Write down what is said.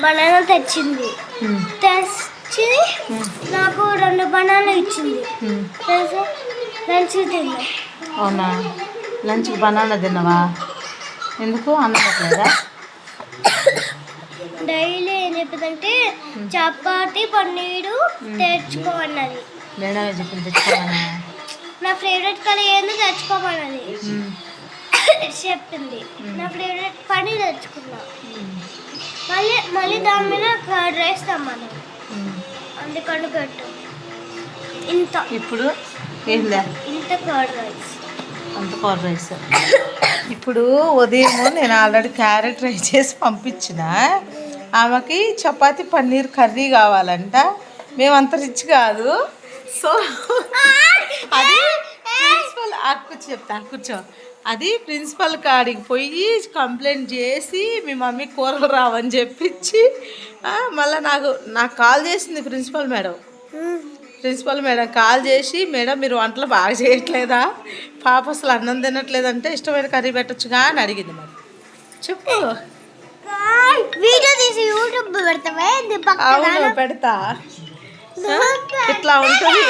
Banana తెచ్చింది. తెచ్చి నాకు 2 బనానా ఇచ్చింది. లంచ్ తిన్నా. అవునా, లంచ్కి బనానా తిన్నావా? ఎందుకు అన్నట్లేదా? డైలీ ఏం చెప్పిందంటే చపాతి పన్నీరు తెచ్చుకోమన్నది. మేడమే చెప్పింది తెచ్చుకోమన్నా. నా ఫేవరెట్ కర్రీ ఏందో తెచ్చుకోమన్నది చెప్పింది. నా ఫేవరెట్ పన్నీర్ తెచ్చుకున్నా. మళ్ళీ దాని మీద కర్డ్ రైస్ తెమ్మన్నది. అందుకని పెట్టు ఇంత. ఇప్పుడు ఏంలే ఇంత కర్డ్ రైస్, అంత కర్డ్ రైస్. ఇప్పుడు ఉదయం నేను ఆల్రెడీ క్యారెట్ రైస్ చేసి పంపించిన. ఆమెకి చపాతి పన్నీర్ కర్రీ కావాలంట. మేమంత రిచ్ కాదు. సో అది ప్రిన్సిపల్ కూర్చో. అది ప్రిన్సిపల్ కాడికి పోయి కంప్లైంట్ చేసి మీ మమ్మీ కూరలు రావని చెప్పించి మళ్ళీ నాకు కాల్ చేసింది ప్రిన్సిపల్ మేడం కాల్ చేసి, మేడం మీరు వంటలు బాగా చేయట్లేదా, పాప అసలు అన్నం తినట్లేదంటే ఇష్టమైన కర్రీ పెట్టచ్చుగా అని అడిగింది. మరి చెప్పు. వీడియో తీసి యూట్యూబ్ పెడతావే? అవును పెడతా. ఇట్లా ఉంటుంది.